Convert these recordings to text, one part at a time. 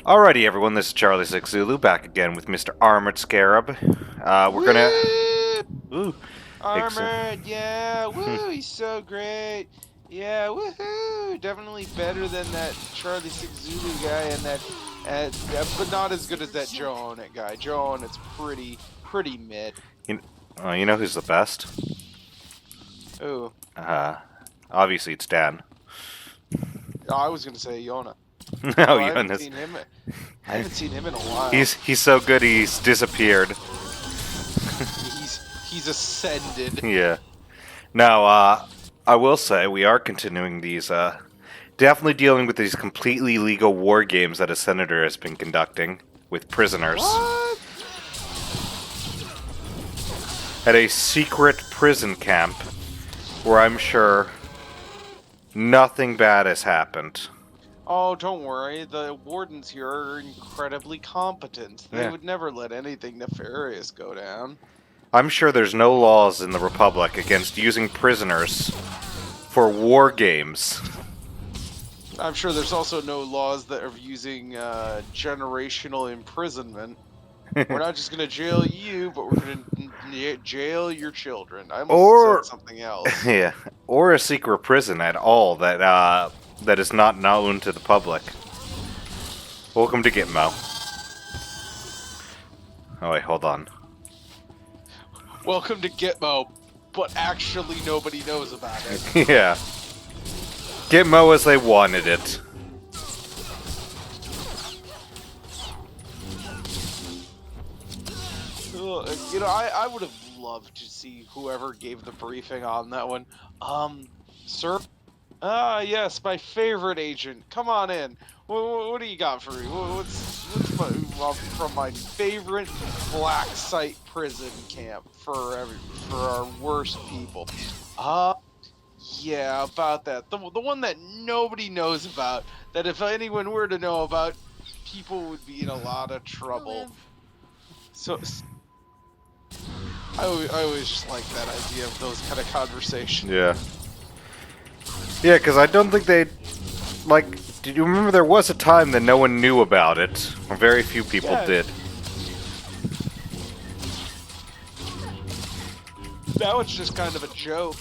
Alrighty, everyone, this is Charlie Six Zulu back again with Mr. Armored Scarab. We're gonna. Woo! Ooh, excellent. Armored, yeah, woo, he's so great. Yeah, woohoo! Definitely better than that Charlie Six Zulu guy and but not as good as that Joe Onet guy. Joe Onet's pretty mid. You, you know who's the best? Ooh, Uh, Obviously it's Dan. I was gonna say Yona. No, Oh, I haven't Jonas. seen him. I haven't seen him in a while. He's so good he's disappeared. He's ascended. Yeah. Now, I will say we are continuing these. Definitely dealing with these completely legal war games that a senator has been conducting with prisoners What? at a secret prison camp where I'm sure nothing bad has happened. Oh, don't worry. The wardens here are incredibly competent. They Yeah. would never let anything nefarious go down. I'm sure there's no laws in the Republic against using prisoners for war games. I'm sure there's also no laws that are using generational imprisonment. We're not just going to jail you, but we're going to jail your children. I almost said something else. Yeah, or a secret prison at all that is not known to the public. Welcome to Gitmo. Oh wait, hold on. Welcome to Gitmo, but actually nobody knows about it. Yeah. Gitmo as they wanted it. You know, I would have loved to see whoever gave the briefing on that one. Sir? Ah, yes, my favorite agent. Come on in. What do you got for me? From my favorite black site prison camp for our worst people? Yeah, about that. The one that nobody knows about. That if anyone were to know about, people would be in a lot of trouble. So. I always just like that idea of those kind of conversations. Yeah. Yeah, because I don't think they... Like, did you remember there was a time that no one knew about it? Or very few people did. Now it's just kind of a joke.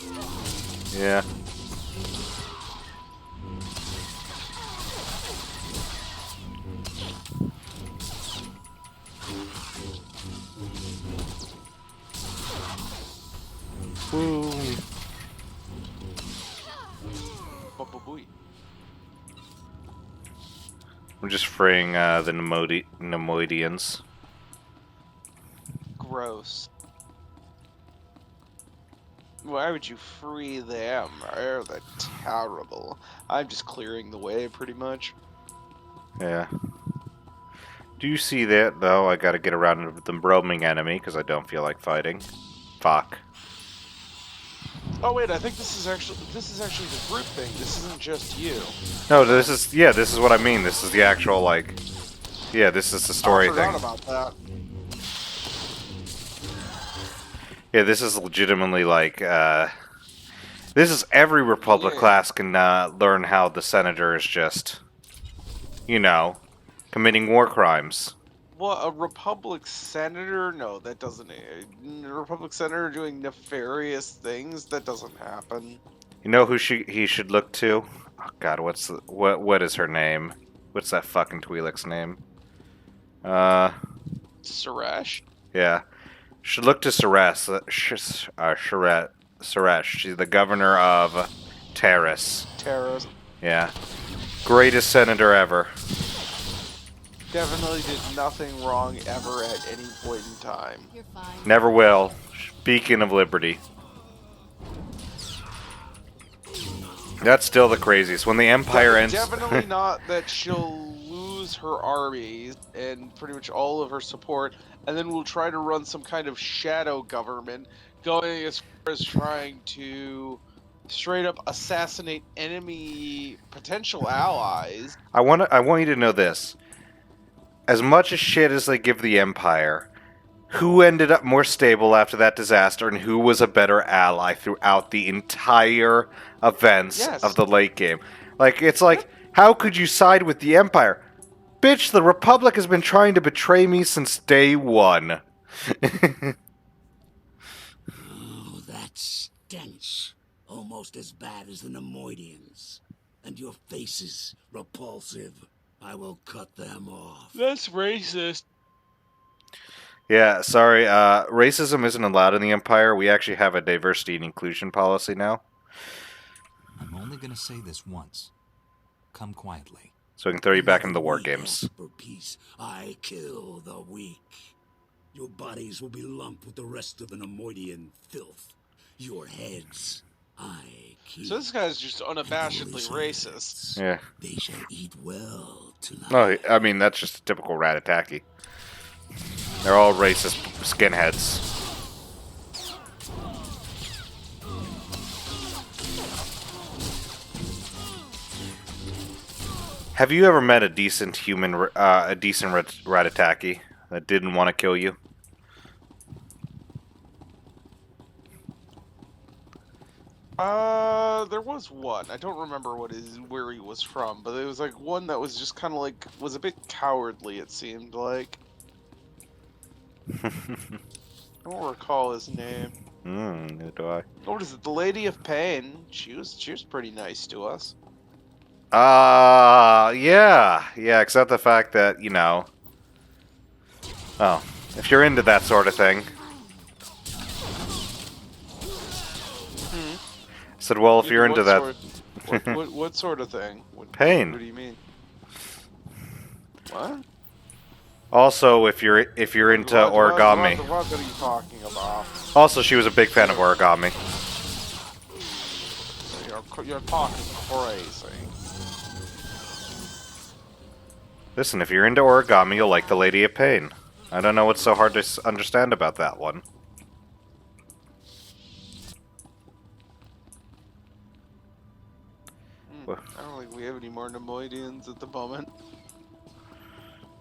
Yeah. Woo. I'm just freeing the Nemoidians. Gross. Why would you free them? They're terrible. I'm just clearing the way, pretty much. Yeah. Do you see that, though? I gotta get around with the roaming enemy, because I don't feel like fighting. Fuck. Oh wait, I think this is actually the group thing. This isn't just you. No, this is what I mean. This is the actual, like... Yeah, this is the story thing. I forgot about that. Yeah, this is legitimately, like, this is every Republic class can learn how the Senator is just, you know, committing war crimes. Well, a Republic Senator? No, that doesn't... A Republic Senator doing nefarious things? That doesn't happen. You know who he should look to? Oh god, what is her name? What's that fucking Twi'lek's name? Suresh? Yeah. Should look to Suresh. Suresh. She's the governor of Terrace. Terrace. Yeah. Greatest senator ever. Definitely did nothing wrong ever at any point in time. You're fine. Never will. Beacon of Liberty. That's still the craziest. When the Empire ends... Definitely not that she'll lose her armies and pretty much all of her support, and then we'll try to run some kind of shadow government, going as far as trying to straight up assassinate enemy potential allies. I want you to know this. As much as shit as they give the Empire, who ended up more stable after that disaster and who was a better ally throughout the entire events of the late game? Like, it's like, how could you side with the Empire? Bitch, the Republic has been trying to betray me since day one. Oh, that stench. Almost as bad as the Nemoidians. And your faces, repulsive. I will cut them off. That's racist. Yeah, sorry, racism isn't allowed in the Empire. We actually have a diversity and inclusion policy now. I'm only gonna say this once. Come quietly. So we can throw you back Whenever into the war weak games. ask for peace, I kill the weak. Your bodies will be lumped with the rest of the Nemoidian filth. Your heads, I keep. So this guy's just And unabashedly those racist. heads, Yeah. They shall eat well tonight. No, I mean, that's just a typical Ratataki. They're all racist skinheads. Have you ever met a decent human, a decent Ratataki that didn't want to kill you? There was one. I don't remember where he was from, but it was like one that was just kind of like was a bit cowardly. It seemed like. I don't recall his name. Neither do I. What is it? The Lady of Pain. She was pretty nice to us. Yeah, except the fact that, you know... Oh, if you're into that sort of thing... I said, well, if you're into that... What sort of thing? Pain. What do you mean? What? Also, if you're into origami... What are you talking about? Also, she was a big fan of origami. You're talking crazy. Listen, if you're into origami, you'll like the Lady of Pain. I don't know what's so hard to understand about that one. I don't think we have any more Nemoidians at the moment.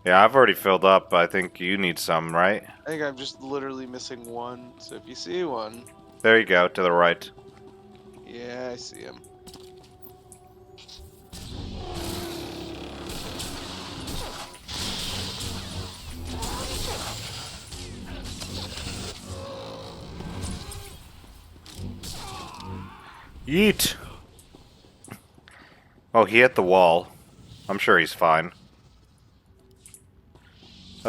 Yeah, I've already filled up. I think you need some, right? I think I'm just literally missing one. So if you see one, There you go, to the right. yeah, I see him. Yeet! Oh, he hit the wall. I'm sure he's fine.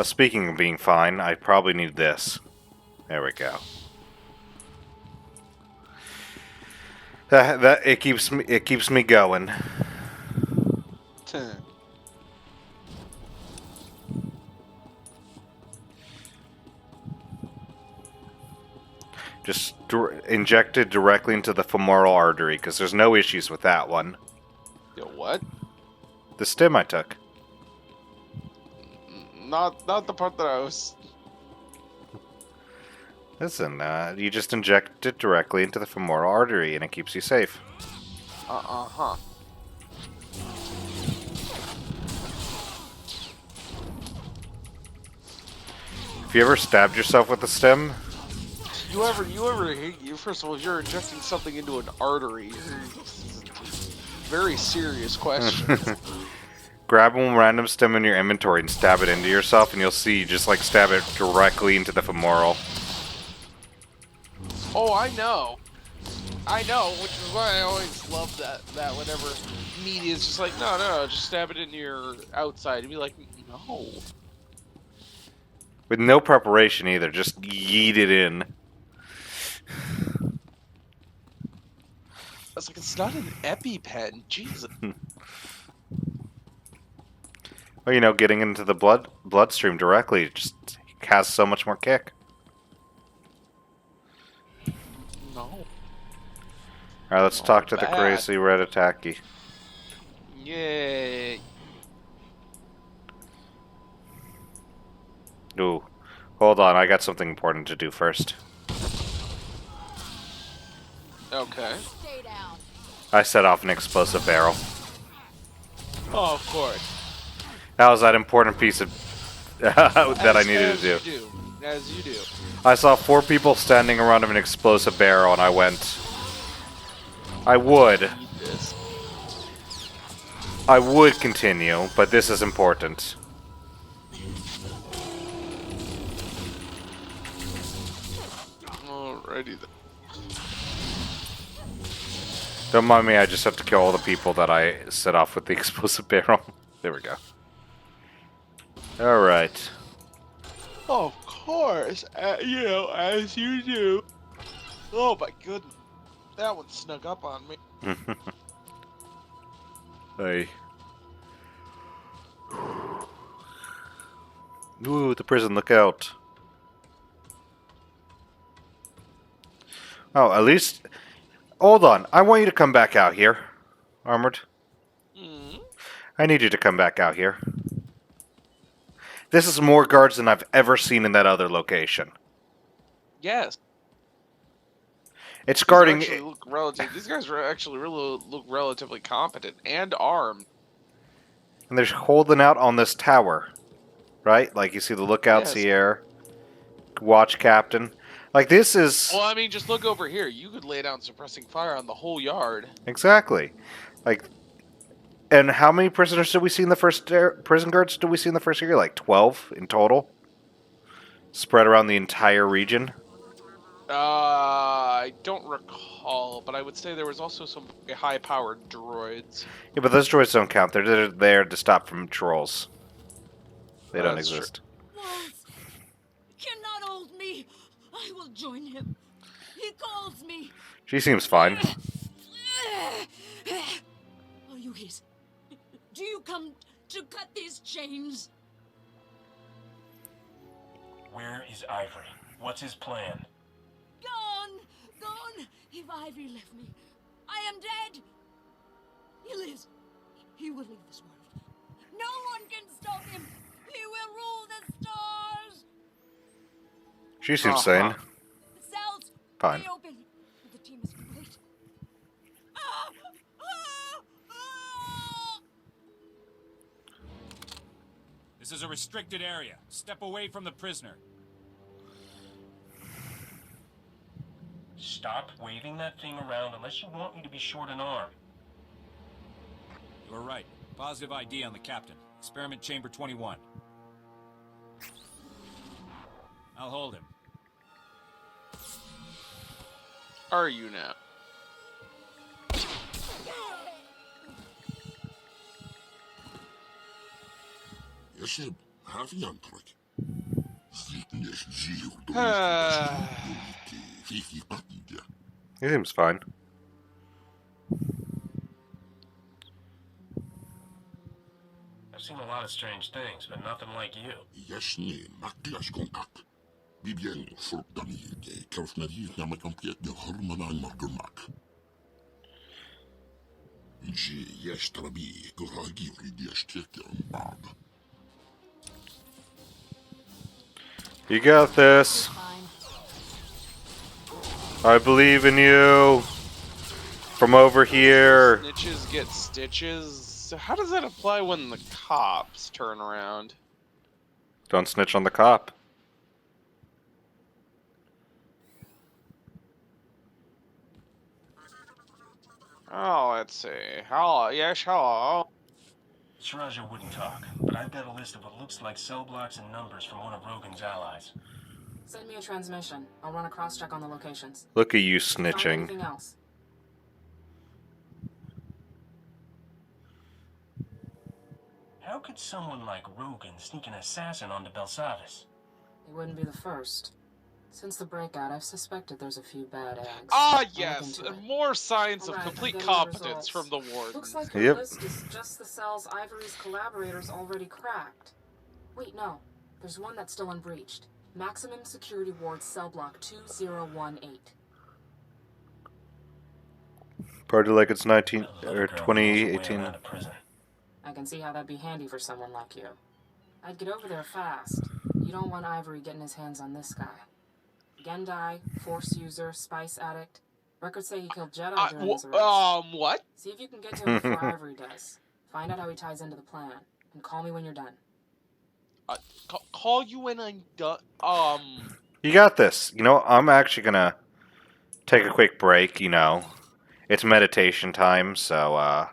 Speaking of being fine, I probably need this. There we go. It keeps me going. Just injected directly into the femoral artery, because there's no issues with that one. Yo, what? The stim I took. Not the part that I was. Listen, you just inject it directly into the femoral artery, and it keeps you safe. Uh-huh. Have you ever stabbed yourself with a stim? First of all, if you're injecting something into an artery, very serious question. Grab one random stim in your inventory and stab it into yourself, and you'll see you just like stab it directly into the femoral. Oh, I know, which is why I always love that whenever media is just like, no, just stab it into your outside, and be like, no. With no preparation either, just yeet it in. I was like, it's not an EpiPen, Jesus. Well, you know, getting into the bloodstream directly just has so much more kick. No. Alright, let's talk to the crazy Ratataki. Yay. Ooh. Hold on, I got something important to do first. Okay. I set off an explosive barrel. Oh, of course. That was that important piece of that I needed to do. As you do. I saw 4 people standing around an explosive barrel, and I went, I would continue, but this is important. already. Don't mind me, I just have to kill all the people that I set off with the explosive barrel. There we go. Alright. Of course, as you do. Oh my goodness, that one snuck up on me. Hey. Ooh, the prison, look out. Oh, at least... Hold on, I want you to come back out here. Armored. Hmm. I need you to come back out here. This is more guards than I've ever seen in that other location. Yes. It's guarding... These guys actually really look relatively competent and armed. And they're holding out on this tower. Right? Like, you see the lookouts Yes. here. Watch captain. Like, this is... Well, I mean, just look over here. You could lay down suppressing fire on the whole yard. Exactly. Like... And how many prisoners did we see in the first... prison guards did we see in the first year? Like, 12 in total? Spread around the entire region? I don't recall, but I would say there was also some high-powered droids. Yeah, but those droids don't count. They're there to stop from trolls. They don't That's true. exist. Wolves cannot hold me. I will join him. He calls me. She seems fine. Are you his? Do you come to cut these chains? Where is Ivory? What's his plan? Gone! Gone! If Ivory left me, I am dead! He lives. He will leave this world. No one can stop him! He will rule the stars! She seems sane. The cells! Fine. They open. The team is complete. Ah! Ah! Ah! This is a restricted area. Step away from the prisoner. Stop waving that thing around unless you want me to be short an arm. You were right. Positive ID on the captain. Experiment chamber 21. I'll hold him. Are you now? يشب هذه ينطرك فيكنش جيو في قطية He seems fine. I've seen a lot of strange things, but nothing like you. يشني مكياش كونكاك بيبين فرق دمير كيف نريد نعمل كمبيات هرمونان مرقمك جي يشتربي كراجي وليد يشتكي بعض You got this. I believe in you. From over here. Snitches get stitches. So how does that apply when the cops turn around? Don't snitch on the cop. Oh, let's see. Hello, yes, hello. Shiraja wouldn't talk, but I've got a list of what looks like cell blocks and numbers from one of Rogan's allies. Send me a transmission. I'll run a cross-check on the locations. Look at you Find snitching. anything else? How could someone like Rogan sneak an assassin onto Belsavis? He wouldn't be the first. Since the breakout, I've suspected there's a few bad eggs. Ah, I'll look yes, into it. more signs of Alright, complete I'm getting the competence results. from the warden. Looks like your Yep. list is just the cells Ivory's collaborators already cracked. Wait, no. There's one that's still unbreached. Maximum Security Ward Cell Block 2018. Party like it's 19 I'd love a or girl who knows her way 2018. around a prison. I can see how that'd be handy for someone like you. I'd get over there fast. You don't want Ivory getting his hands on this guy. Gendai, Force user, Spice addict. Records say he killed Jedi during his arrest. What? See if you can get to him before Ivory does. Find out how he ties into the plan. And call me when you're done. Call you when I'm done. You got this. You know, I'm actually gonna take a quick break, you know. It's meditation time, so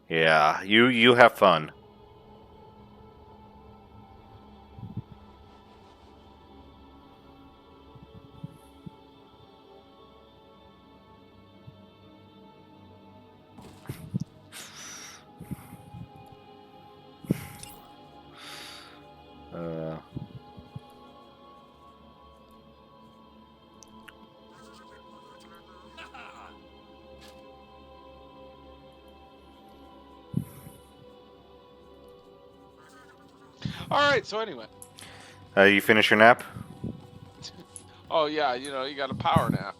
yeah, you have fun. All right. So anyway. You finish your nap? Oh yeah, you know, you got a power nap.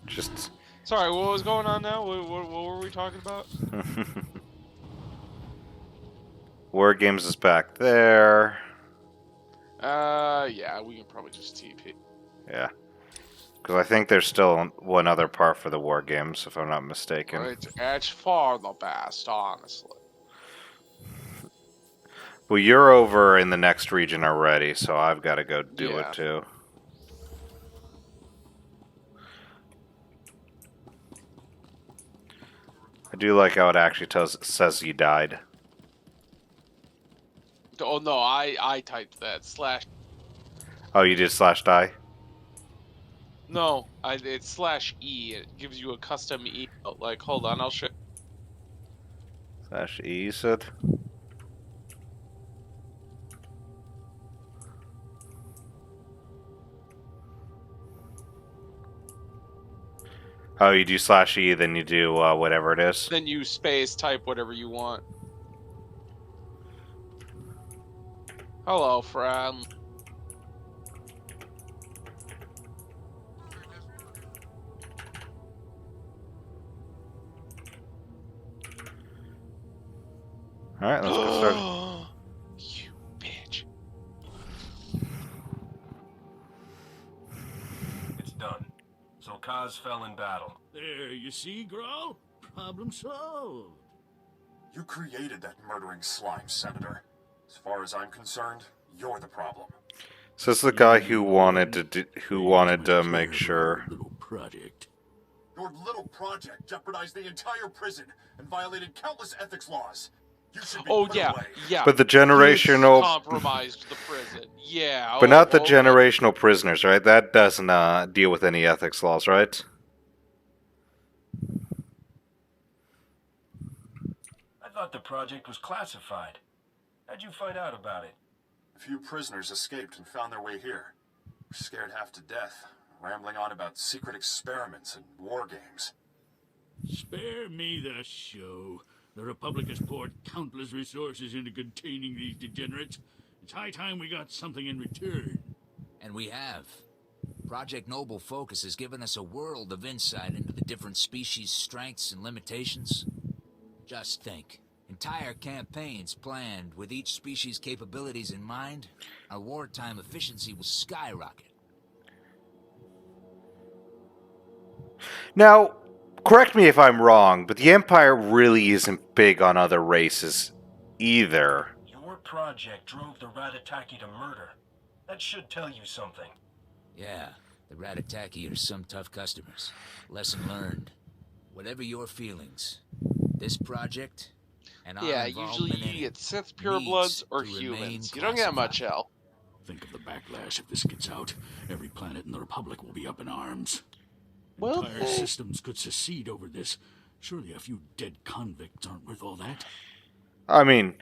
Just. Sorry, what was going on now? What were we talking about? War Games is back there. Yeah, we can probably just TP. Yeah. Because I think there's still one other part for the War Games, if I'm not mistaken. Right, it's far the best, honestly. Well, you're over in the next region already, so I've got to go do Yeah. it too. I do like how it actually says you died. Oh no, I typed that slash. Oh, you did /die? No, it's /E. It gives you a custom E. Like, hold on, I'll show. /E, you said? Oh, you do /E, then you do whatever it is? Then you space type whatever you want. Hello, friend. Alright, let's get started. You bitch. It's done. So Kaz fell in battle. There, you see, Grawl? Problem solved. You created that murdering slime, Senator. As far as I'm concerned, you're the problem. So this is the guy who wanted to make sure. Little project. Your little project jeopardized the entire prison and violated countless ethics laws. You should be put away. Yeah. But the generational This compromised the prison. Yeah. But not the okay. generational prisoners, right? That doesn't deal with any ethics laws, right? I thought the project was classified. How'd you find out about it? A few prisoners escaped and found their way here. Were scared half to death, rambling on about secret experiments and war games. Spare me the show. The Republic has poured countless resources into containing these degenerates. It's high time we got something in return. And we have. Project Noble Focus has given us a world of insight into the different species' strengths and limitations. Just think. Entire campaigns planned with each species' capabilities in mind, our wartime efficiency will skyrocket. Now, correct me if I'm wrong, but the Empire really isn't big on other races either. Your project drove the Ratataki to murder. That should tell you something. Yeah, the Ratataki are some tough customers. Lesson learned. Whatever your feelings, this project and our Yeah, involvement usually in you it get Sith purebloods or needs to remain humans. You don't get much classified. else. Think of the backlash if this gets out. Every planet in the Republic will be up in arms. Well, Entire systems could secede over this. Surely a few dead convicts aren't worth all that. I mean,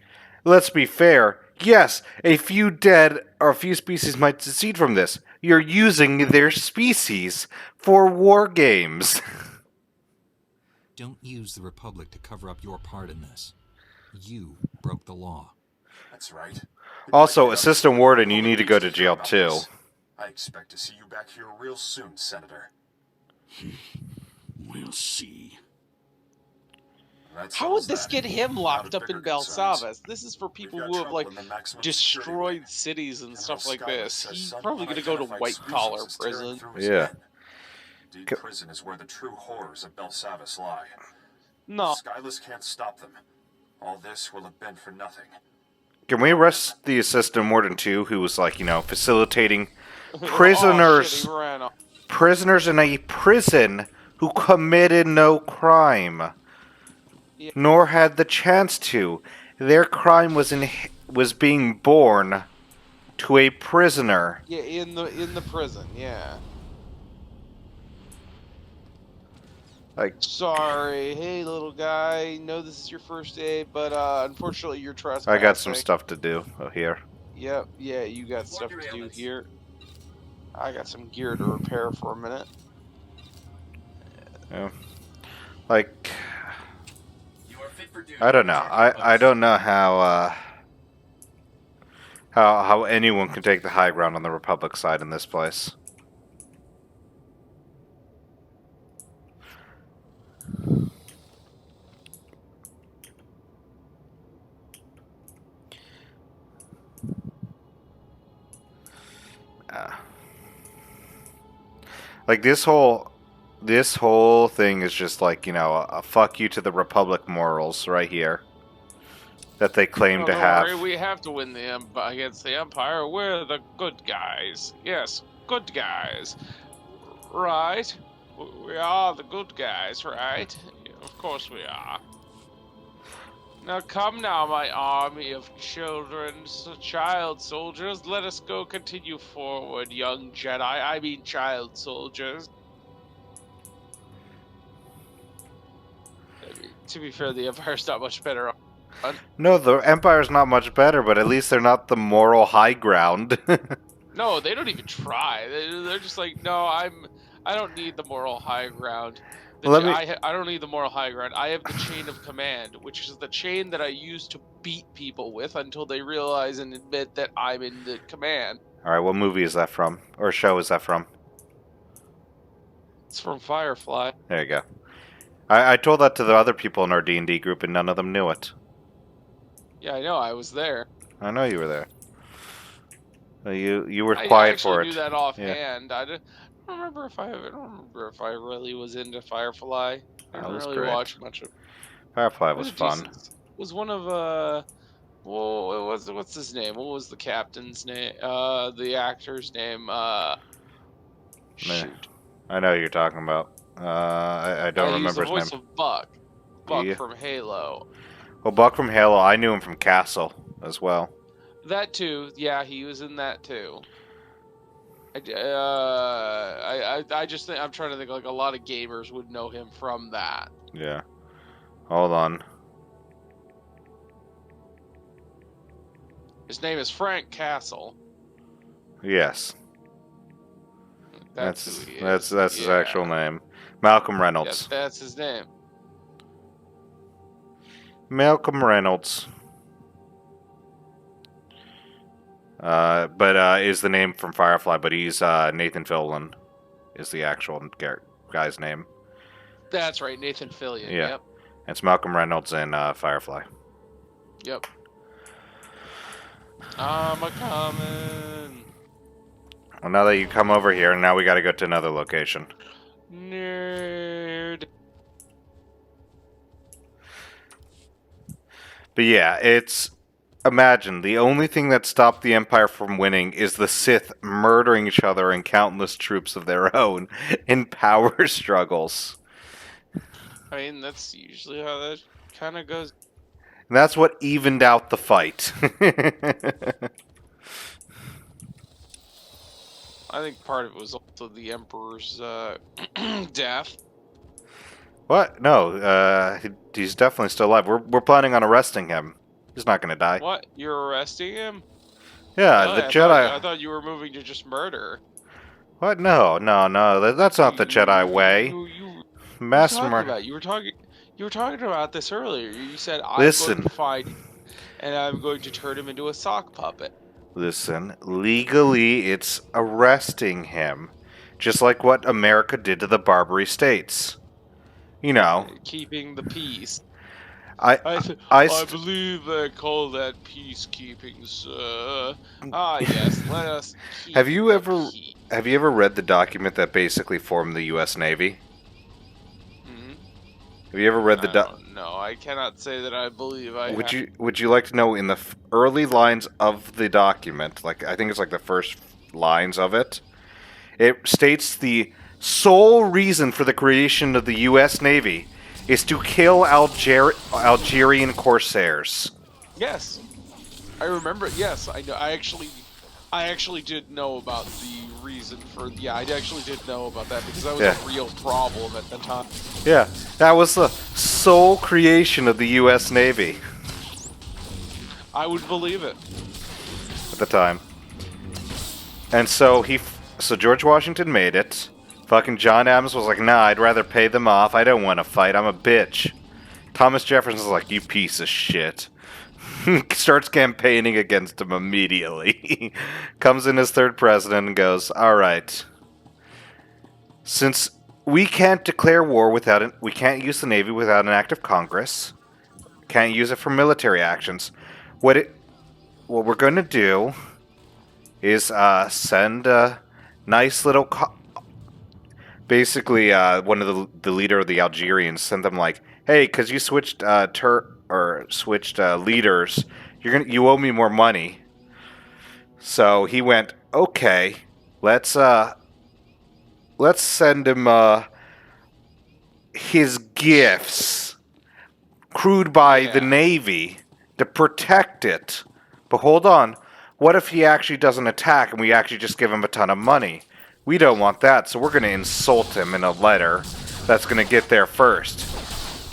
let's be fair. Yes, a few dead or a few species might secede from this. You're using their species for war games. Don't use the Republic to cover up your part in this. You broke the law. That's right. Also, Assistant Warden, you need to go to jail too. I expect to see you back here real soon, Senator. We'll see. How would this get him locked up in Belsavas? This is for people who have, like, destroyed cities and stuff like this. He's probably going to go to white-collar prison. Yeah. Indeed, prison is where the true horrors of Belsavas lie. No. Skyless can't stop them. All this will have been for nothing. Can we arrest the Assistant Warden too, who was, like, facilitating prisoners, Oh, shit, he ran off. prisoners in a prison who committed no crime, Yeah. nor had the chance to. Their crime was being born to a prisoner. Yeah, in the prison, yeah. Like, Sorry, hey little guy. Know this is your first day, but unfortunately you're trespassing. I got some stuff to do here. Yep, yeah, you got stuff to do here. I got some gear to repair for a minute. Yeah. Like, I don't know. I don't know how how anyone can take the high ground on the Republic side in this place. Like this whole thing is just like, you know, a fuck you to the Republic morals right here that they claim Oh, to don't have. worry, we have to win against the Empire. We're the good guys. Yes, good guys. Right? We are the good guys, right? Of course we are. Now come now, my army of child soldiers. Let us go continue forward, young Jedi. I mean child soldiers. I mean, to be fair, the Empire's not much better. No, the Empire's not much better, but at least they're not the moral high ground. No, they don't even try. They're just like, no, I don't need the moral high ground. I don't need the moral high ground. I have the chain of command, which is the chain that I use to beat people with until they realize and admit that I'm in the command. Alright, what movie is that from? Or show is that from? It's from Firefly. There you go. I told that to the other people in our D&D group and none of them knew it. Yeah, I know. I was there. I know you were there. You were quiet for it. I actually knew that offhand. Yeah. I don't remember if I really was into Firefly. I didn't really watch much of. Firefly was fun. Was one of well, what's his name? What was the captain's name? The actor's name? Shoot. I know who you're talking about. I don't remember his name. He's the voice of Buck. Buck from Halo. Well, Buck from Halo, I knew him from Castle as well. That too, yeah, he was in that too. I just think I'm trying to think like a lot of gamers would know him from that. Yeah. Hold on. His name is Frank Castle. Yes. That's who he is. That's his yeah. actual name. Malcolm Reynolds. Yeah, that's his name. Malcolm Reynolds. But is the name from Firefly, but he's Nathan Fillion is the actual guy's name. That's right, Nathan Fillion. Yeah. Yep. It's Malcolm Reynolds in Firefly. Yep. I'm a coming. Well, now that you come over here, now we gotta go to another location. Nerd. But yeah, it's... Imagine, the only thing that stopped the Empire from winning is the Sith murdering each other and countless troops of their own in power struggles. I mean, that's usually how that kind of goes. And that's what evened out the fight. I think part of it was also the Emperor's death. What? No, he's definitely still alive. We're planning on arresting him. He's not going to die. What? You're arresting him? Yeah, the Jedi... I thought you were moving to just murder. What? No. That's not the Jedi way. Master murder. You were talking about this earlier. You said I'm Listen. going to find him, and I'm going to turn him into a sock puppet. Listen, legally it's arresting him. Just like what America did to the Barbary States. You know. Keeping the peace. I believe they call that peacekeeping, sir. Ah, yes. Let us. Have you ever read the document that basically formed the U.S. Navy? Mm-hmm. Have you ever read the No, I cannot say that I believe I. Would you like to know in the early lines of the document? Like I think it's like the first lines of it. It states the sole reason for the creation of the U.S. Navy is to kill Algerian corsairs. Yes, I remember. Yes, I know. I actually did know about the reason for. Yeah, I actually did know about that because that was a real problem at the time. Yeah, that was the sole creation of the U.S. Navy. I would believe it. At the time. And so George Washington made it. Fucking John Adams was like, nah, I'd rather pay them off. I don't want to fight. I'm a bitch. Thomas Jefferson was like, you piece of shit. Starts campaigning against him immediately. Comes in as third president and goes, all right. Since we can't declare war without it, we can't use the Navy without an act of Congress. Can't use it for military actions. What we're going to do is send a nice little... Basically, one of the leader of the Algerians sent them like, hey, because you switched leaders, you owe me more money. So he went, okay, let's send him his gifts, crewed by the Navy, to protect it. But hold on, what if he actually doesn't attack and we actually just give him a ton of money? We don't want that, so we're going to insult him in a letter that's going to get there first.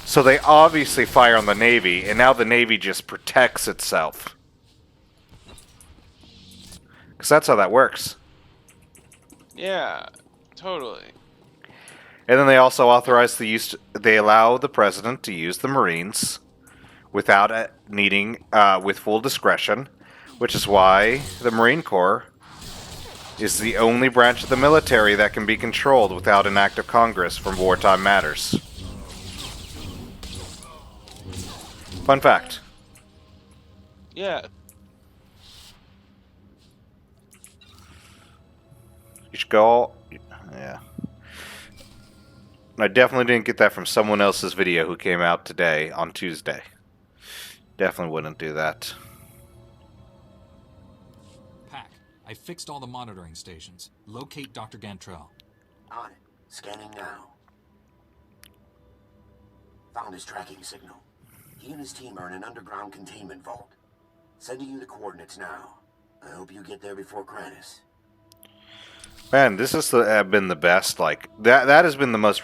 So they obviously fire on the Navy, and now the Navy just protects itself. Because that's how that works. Yeah, totally. And then they also authorize they allow the president to use the Marines without needing, with full discretion, which is why the Marine Corps is the only branch of the military that can be controlled without an act of Congress from wartime matters. Fun fact. Yeah. You should go... Yeah. I definitely didn't get that from someone else's video who came out today, on Tuesday. Definitely wouldn't do that. Pack, I fixed all the monitoring stations. Locate Dr. Gantrell. On it. Scanning now. Found his tracking signal. He and his team are in an underground containment vault. Sending you the coordinates now. I hope you get there before Kranis. Man, this has been the best. Like that has been the most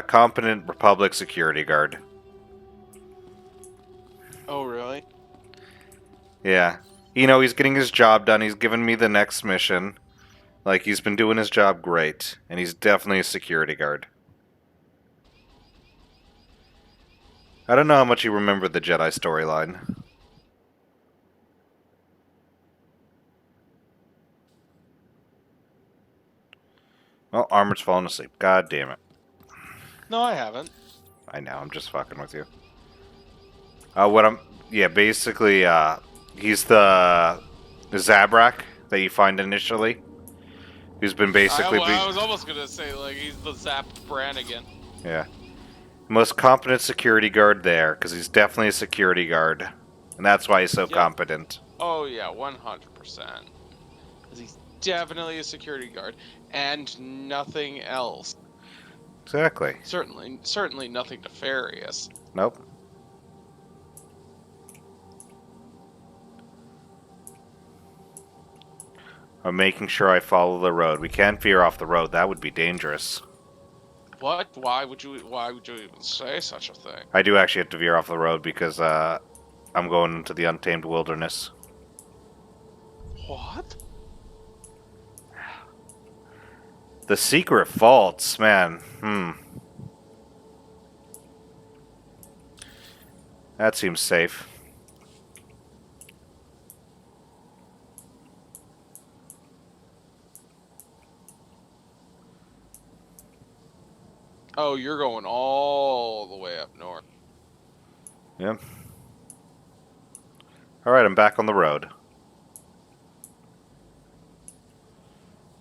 competent Republic security guard. Oh, really? Yeah. You know, he's getting his job done. He's given me the next mission. Like, he's been doing his job great. And he's definitely a security guard. I don't know how much you remember the Jedi storyline. Oh, Armored's falling asleep. God damn it. No, I haven't. I know, I'm just fucking with you. Yeah, basically, he's the Zabrak that you find initially. Who's been basically... I was almost gonna say, like, he's the Zap Brannigan. Yeah. Most competent security guard there, because he's definitely a security guard. And that's why he's so competent. Oh, yeah, 100%. Because he's definitely a security guard. And nothing else. Exactly. Certainly nothing nefarious. Nope. I'm making sure I follow the road. We can't veer off the road. That would be dangerous. What? Why would you even say such a thing? I do actually have to veer off the road because I'm going into the untamed wilderness. What? The secret vaults, man. That seems safe. Oh, you're going all the way up north. Yep. Alright, I'm back on the road.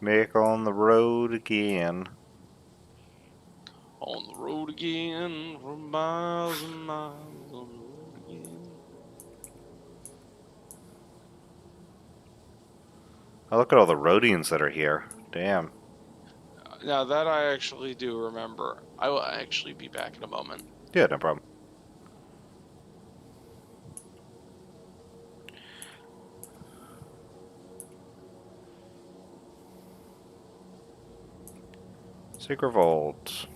Back on the road again. On the road again, for miles and miles on the road again. Oh, look at all the Rhodians that are here. Damn. Now that I actually do remember. I will actually be back in a moment. Yeah, no problem. Secret Vault.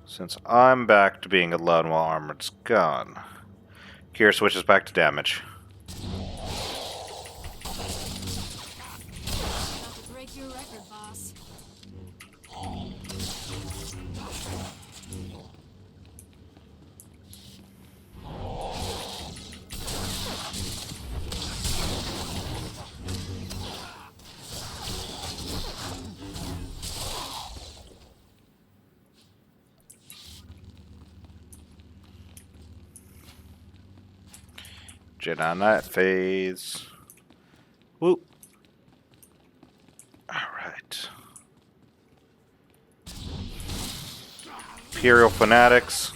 Since I'm back to being alone while Armored's gone, Kira switches back to damage. Get on that phase. Whoop. Alright. Imperial Fanatics.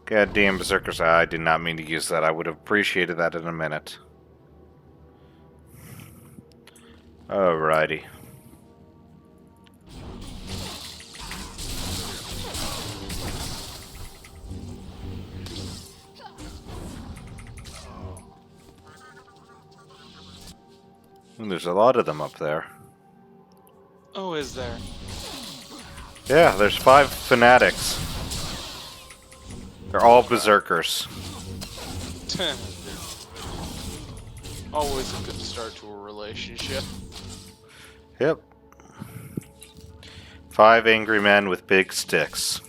Goddamn Berserkers. I did not mean to use that. I would have appreciated that in a minute. Alrighty. There's a lot of them up there. Oh, is there? Yeah, there's 5 Fanatics. They're all Berserkers. Always a good start to a relationship. Yep. 5 angry men with big sticks.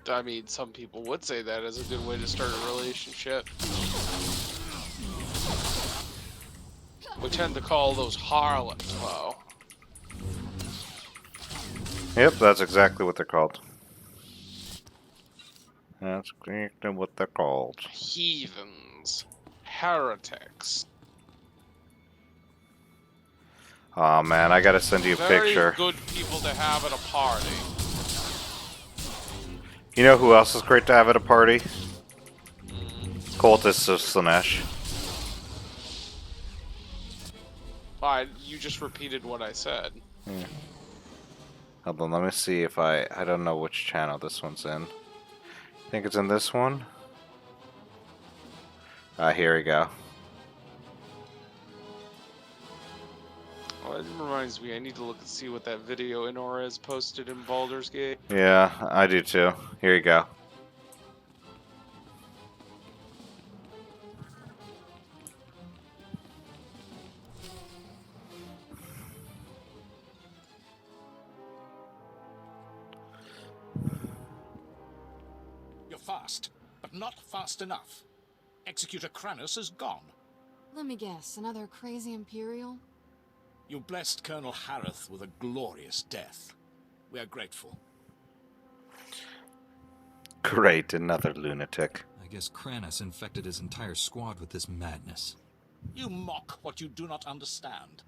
I mean, some people would say that as a good way to start a relationship. We tend to call those harlots, though. Yep, that's exactly what they're called. That's exactly what they're called. Heathens. Heretics. Aw, man, I gotta send you a picture. Very good people to have at a party. You know who else is great to have at a party? Cultists of Slanesh. Fine, you just repeated what I said. Yeah. Hold on, let me see if I don't know which channel this one's in. I think it's in this one. Here we go. Oh, it reminds me, I need to look and see what that video Inora posted in Baldur's Gate. Yeah, I do too. Here you go. You're fast, but not fast enough. Executor Kranos is gone. Let me guess, another crazy Imperial? You blessed Colonel Harith with a glorious death. We are grateful. Great, another lunatic. I guess Kranos infected his entire squad with this madness. You mock what you do not understand.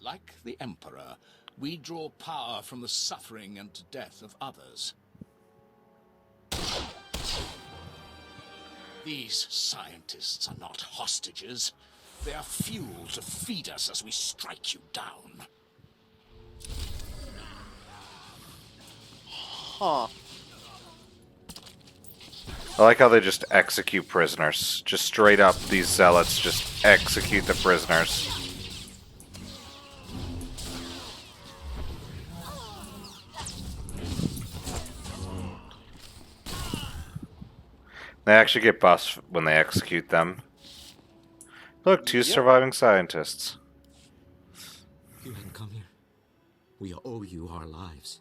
Like the Emperor, we draw power from the suffering and death of others. These scientists are not hostages. They are fuel to feed us as we strike you down. Huh. I like how they just execute prisoners. Just straight up, these zealots just execute the prisoners. They actually get buffs when they execute them. Look, 2 surviving scientists. You hadn't come here. We owe you our lives.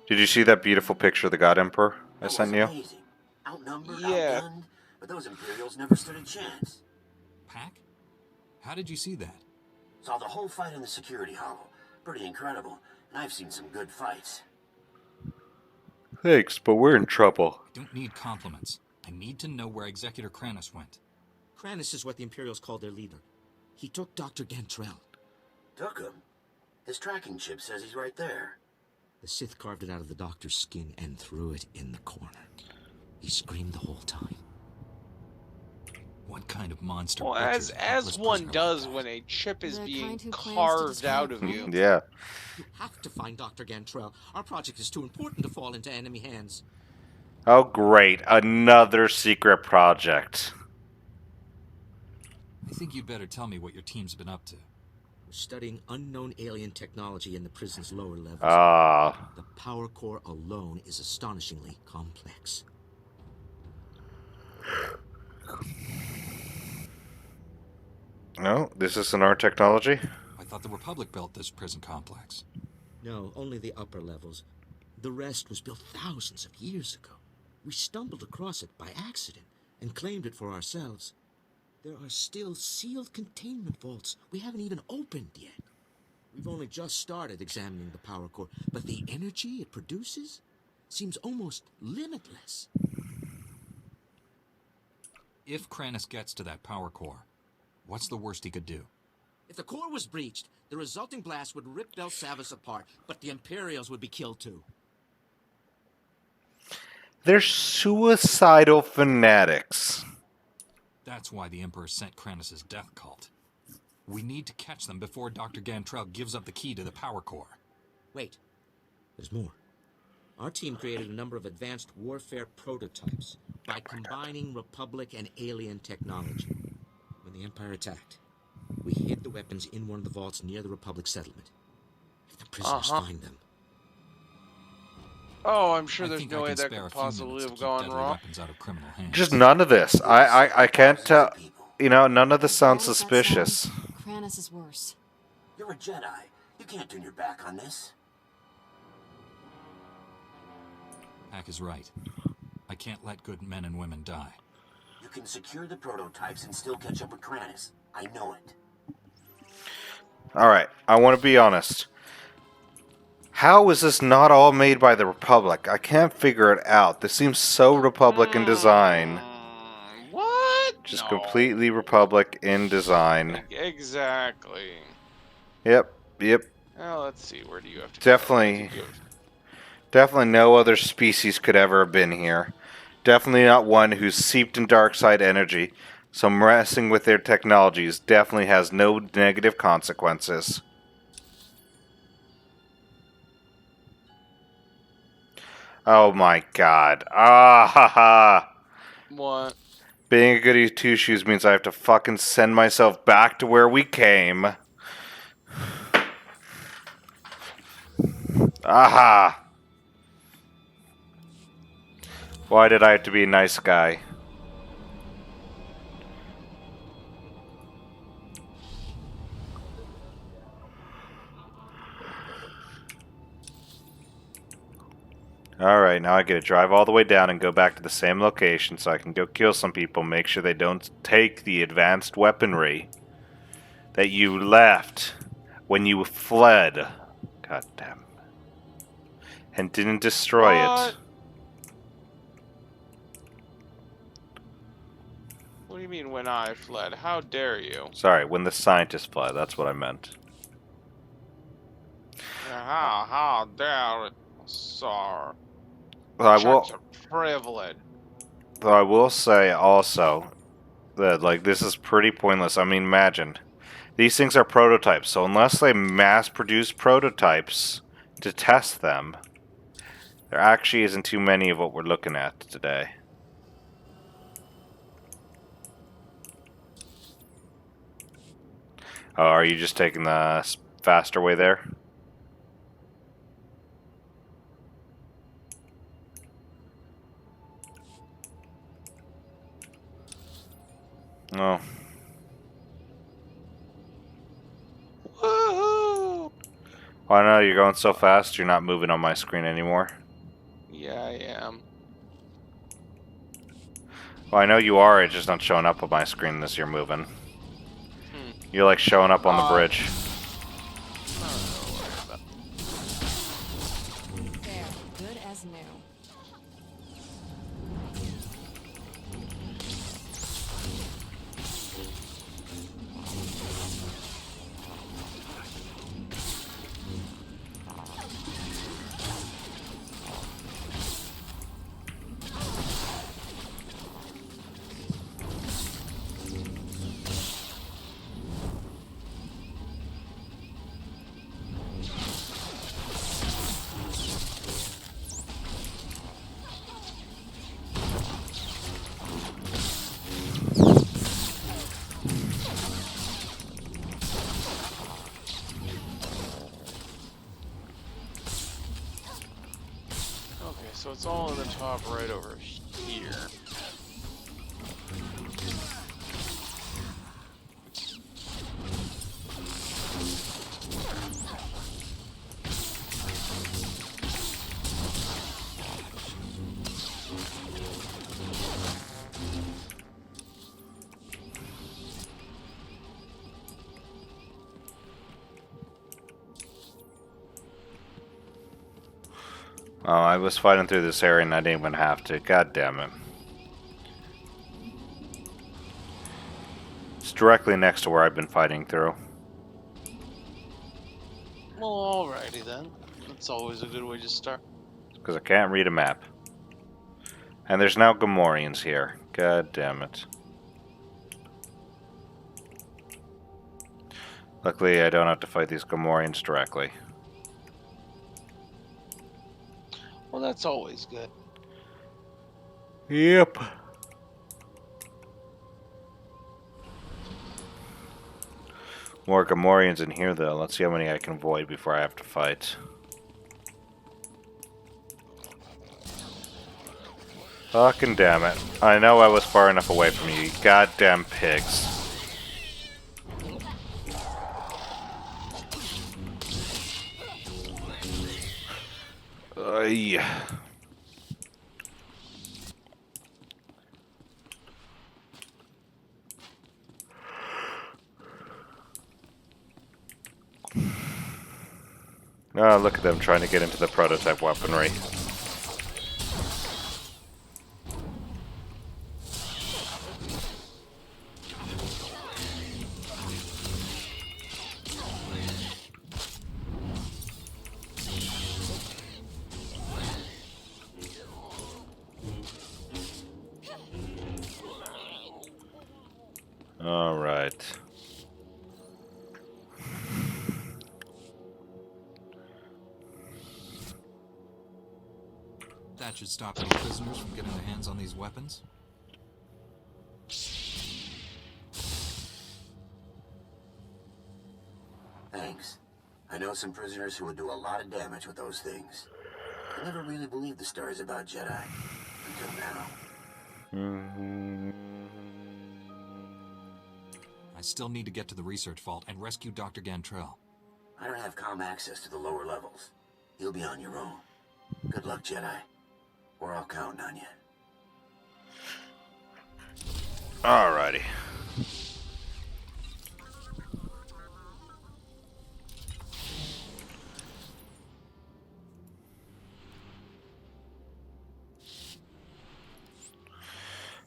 Did you see that beautiful picture of the God Emperor I sent you? Amazing. Outnumbered, Yeah. outgunned, but those Imperials never stood a chance. Pack? How did you see that? Saw the whole fight in the security hollow. Pretty incredible. And I've seen some good fights. Thanks, but we're in trouble. I don't need compliments. I need to know where Executor Kranos went. Kranos is what the Imperials call their leader. He took Dr. Gantrell. Took him? His tracking chip says he's right there. The Sith carved it out of the doctor's skin and threw it in the corner. He screamed the whole time. What kind of monster? Well, butchers a helpless as one prisoner does like when a chip is The being kind who plans to carved destroy out of you. Yeah. You have to find Dr. Gantrell. Our project is too important to fall into enemy hands. Oh, great. Another secret project. I think you'd better tell me what your team's been up to. We're studying unknown alien technology in the prison's lower levels. Ah. The power core alone is astonishingly complex. No, this isn't our technology. I thought the Republic built this prison complex. No, only the upper levels. The rest was built thousands of years ago. We stumbled across it by accident and claimed it for ourselves. There are still sealed containment vaults we haven't even opened yet. We've only just started examining the power core, but the energy it produces seems almost limitless. If Kranis gets to that power core, what's the worst he could do? If the core was breached, the resulting blast would rip Belsavis apart, but the Imperials would be killed too. They're suicidal fanatics. That's why the Emperor sent Kranis' death cult. We need to catch them before Dr. Gantrell gives up the key to the power core. Wait, there's more. Our team created a number of advanced warfare prototypes by combining Republic and alien technology. When the Empire attacked, we hid the weapons in one of the vaults near the Republic settlement. If the prisoners find them... Oh, I'm sure I there's think no I way can that spare could a few possibly minutes to have keep gone deadly wrong. weapons out of criminal hands. Just none of this. I can't tell. You know, none of this sounds How does that suspicious. sound? Kranis is worse. You're a Jedi. You can't turn your back on this. Hack is right. I can't let good men and women die. You can secure the prototypes and still catch up with Kranis. I know it. Alright, I want to be honest. How is this not all made by the Republic? I can't figure it out. This seems so Republic in design. What? Just No. completely Republic in design. Exactly. Yep. Well, let's see. Where do you have to Definitely. go? Definitely no other species could ever have been here. Definitely not one who's seeped in dark side energy. So messing with their technologies definitely has no negative consequences. Oh my god. Ah ha ha. What? Being a goody two shoes means I have to fucking send myself back to where we came. Aha! Why did I have to be a nice guy? Alright, now I get to drive all the way down and go back to the same location so I can go kill some people, make sure they don't take the advanced weaponry that you left when you fled. God damn. And didn't destroy it. What do you mean when I fled? How dare you? Sorry, when the scientist fled, that's what I meant. How dare it, sir? Though Privilege. I will say also that, like, this is pretty pointless. I mean, imagine. These things are prototypes, so unless they mass-produce prototypes to test them, there actually isn't too many of what we're looking at today. Oh, are you just taking the faster way there? No. Woohoo! Well, I know you're going so fast, you're not moving on my screen anymore. Yeah, I am. Well, I know you are, it's just not showing up on my screen as you're moving. You're like showing up on the bridge. There, good as new. Okay, so it's all in the top right over here. Oh, I was fighting through this area and I didn't even have to. God damn it. It's directly next to where I've been fighting through. Well, alrighty then. That's always a good way to start. Because I can't read a map. And there's now Gamorreans here. God damn it. Luckily, I don't have to fight these Gamorreans directly. Well, that's always good. Yep. More Gamorreans in here, though. Let's see how many I can avoid before I have to fight. Fucking damn it. I know I was far enough away from you, you goddamn pigs. Yeah. Oh, look at them trying to get into the prototype weaponry. All right. That should stop any prisoners from getting their hands on these weapons. Thanks. I know some prisoners who would do a lot of damage with those things. I never really believed the stories about Jedi. Until now. I still need to get to the research vault and rescue Dr. Gantrell. I don't have comm access to the lower levels. You'll be on your own. Good luck, Jedi. We're all counting on you. Alrighty.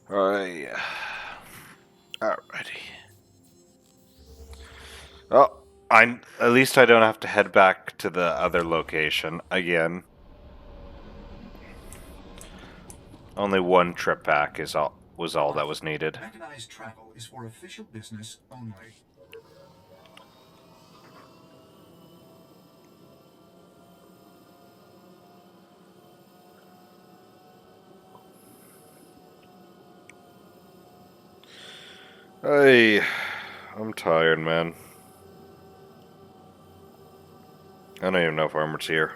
Alrighty. Oh, at least I don't have to head back to the other location again. Only one trip back was all that was needed. Mechanized travel is for official business only. Hey, I'm tired, man. I don't even know if Armored's here.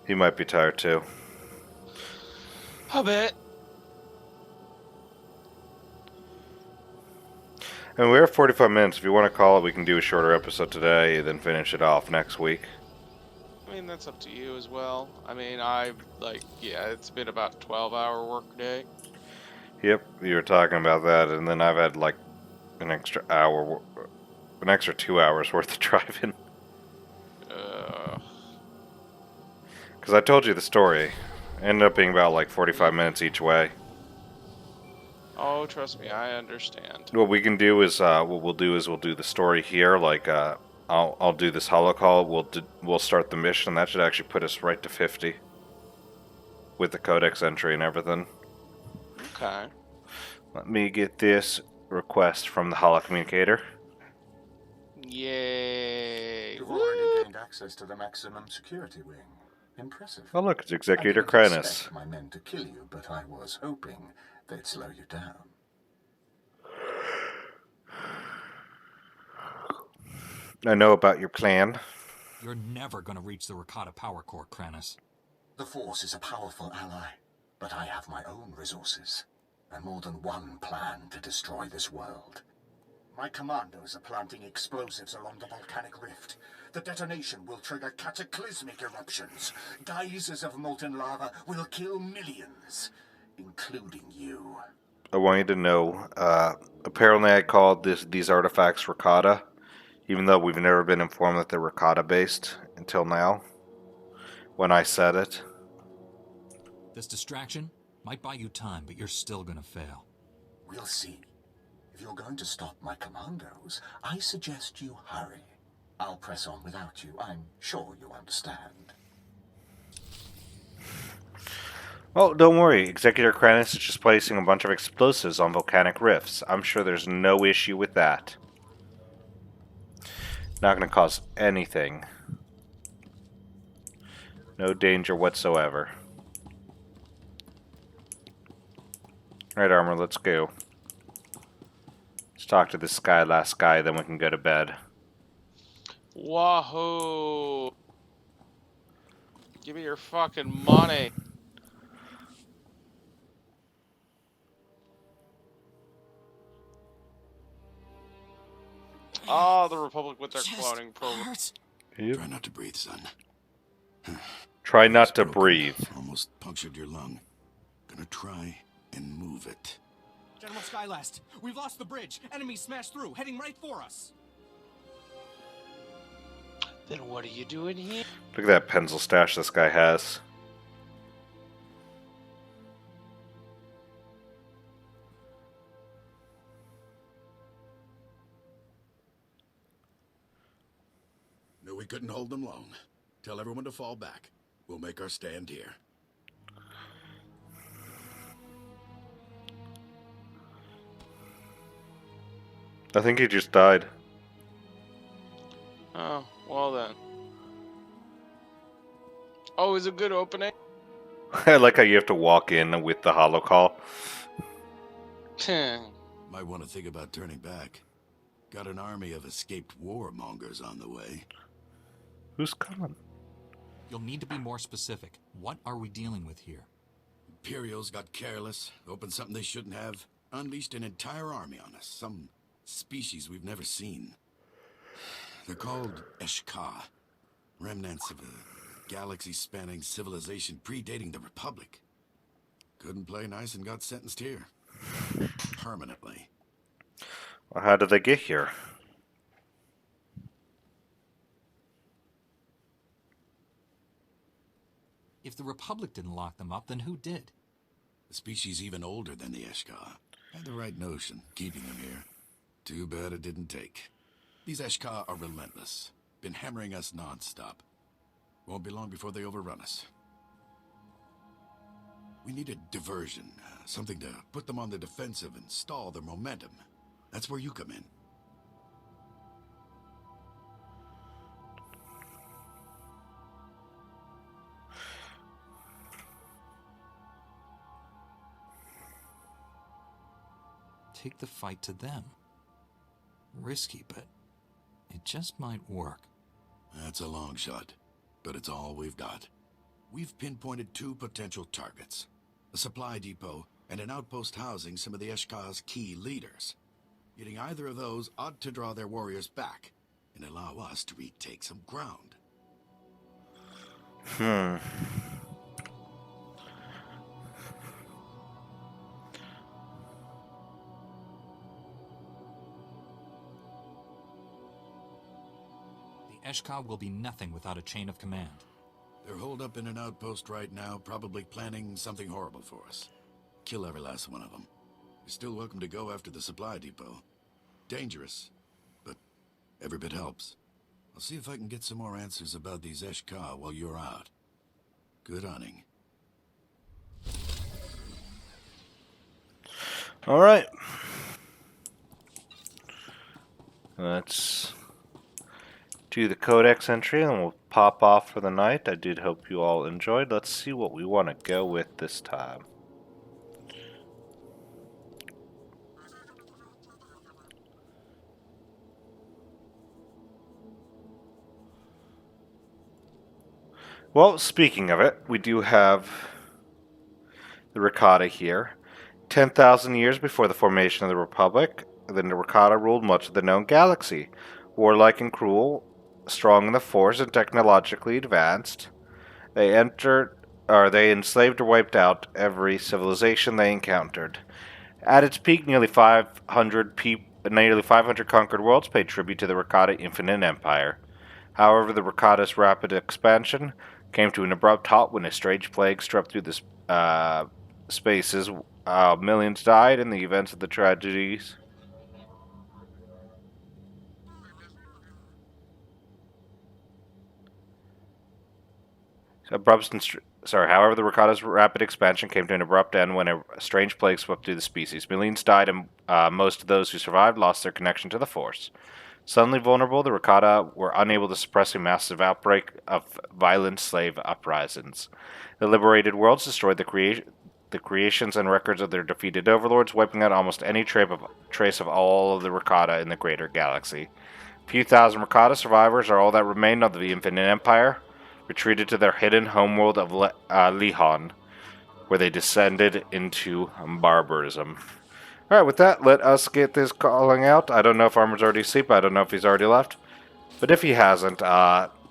He might be tired too. A bit. I mean, we have 45 minutes. If you want to call it, we can do a shorter episode today, then finish it off next week. I mean, that's up to you as well. I mean, it's been about a 12-hour work day. Yep, you were talking about that, and then I've had like an extra 2 hours worth of driving. Because I told you the story. Ended up being about like 45 minutes each way. Oh, trust me, I understand. What we can do is, we'll do the story here. Like, I'll do this holocall. We'll start the mission. That should actually put us right to 50 with the codex entry and everything. Okay. Let me get this request from the holocommunicator. Yay! You've already gained access to the maximum security wing. Impressive. Oh look, it's Executor I didn't Krennis. expect my men to kill you, but I was hoping they'd slow you down. I know about your plan. You're never going to reach the Rakata power core, Krennis. The Force is a powerful ally, but I have my own resources, and more than one plan to destroy this world. My commandos are planting explosives along the volcanic rift. The detonation will trigger cataclysmic eruptions. Geysers of molten lava will kill millions, including you. I want you to know, apparently I called these artifacts Rakata, even though we've never been informed that they're Rakata based until now, when I said it. This distraction might buy you time, but you're still gonna fail. We'll see. If you're going to stop my commandos, I suggest you hurry. I'll press on without you. I'm sure you understand. Well, don't worry. Executor Kranus is just placing a bunch of explosives on volcanic rifts. I'm sure there's no issue with that. Not going to cause anything. No danger whatsoever. Right, Armor, let's go. Let's talk to this last guy, then we can go to bed. Wahoo! Give me your fucking money. Oh, the Republic with their cloning program. Yep. Try not to breathe, son. Try not to breathe. Almost punctured your lung. Gonna try and move it. General Skylast, we've lost the bridge. Enemies smashed through, heading right for us. Then what are you doing here? Look at that pencil stash this guy has. No, we couldn't hold them long. Tell everyone to fall back. We'll make our stand here. I think he just died. Oh, well then. Oh, is a good opening? I like how you have to walk in with the holo call. Might want to think about turning back. Got an army of escaped warmongers on the way. Who's coming? You'll need to be more specific. What are we dealing with here? Imperials got careless, opened something they shouldn't have, unleashed an entire army on us. Some species we've never seen. They're called SWTOR, remnants of a galaxy-spanning civilization predating the Republic. Couldn't play nice and got sentenced here. Permanently. Well, how did they get here? If the Republic didn't lock them up, then who did? A species even older than the SWTOR. Had the right notion, keeping them here. Too bad it didn't take. These SWTOR are relentless. Been hammering us non-stop. Won't be long before they overrun us. We need a diversion. Something to put them on the defensive and stall their momentum. That's where you come in. Take the fight to them. Risky, but it just might work. That's a long shot, but it's all we've got. We've pinpointed 2 potential targets. A supply depot and an outpost housing some of the SWTOR's key leaders. Getting either of those ought to draw their warriors back and allow us to retake some ground. The SWTOR will be nothing without a chain of command. They're holed up in an outpost right now, probably planning something horrible for us. Kill every last one of them. You're still welcome to go after the supply depot. Dangerous, but every bit helps. I'll see if I can get some more answers about these SWTOR while you're out. Good hunting. All right. Let's do the codex entry and we'll pop off for the night. I did hope you all enjoyed. Let's see what we want to go with this time. Well, speaking of it, we do have the Ricotta here. 10,000 years before the formation of the Republic, the Ricotta ruled much of the known galaxy. Warlike and cruel, strong in the force and technologically advanced, they enslaved or wiped out every civilization they encountered. At its peak, nearly 500 conquered worlds paid tribute to the Ricotta Infinite Empire. However, the Ricotta's rapid expansion came to an abrupt halt when a strange plague swept through the spaces. Millions died in the events of the tragedies. However, the Rakata's rapid expansion came to an abrupt end when a strange plague swept through the species. Millions died, and most of those who survived lost their connection to the Force. Suddenly vulnerable, the Rakata were unable to suppress a massive outbreak of violent slave uprisings. The liberated worlds destroyed the creations and records of their defeated overlords, wiping out almost any trace of all of the Rakata in the greater galaxy. A few thousand Rakata survivors are all that remained of the Infinite Empire, retreated to their hidden homeworld of Lihon, where they descended into barbarism. Alright, with that, let us get this calling out. I don't know if Armor's already asleep. I don't know if he's already left. But if he hasn't,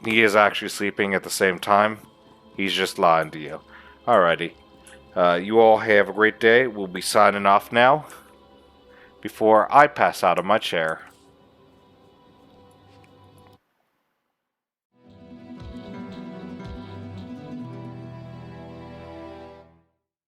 he is actually sleeping at the same time. He's just lying to you. Alrighty. You all have a great day. We'll be signing off now before I pass out of my chair.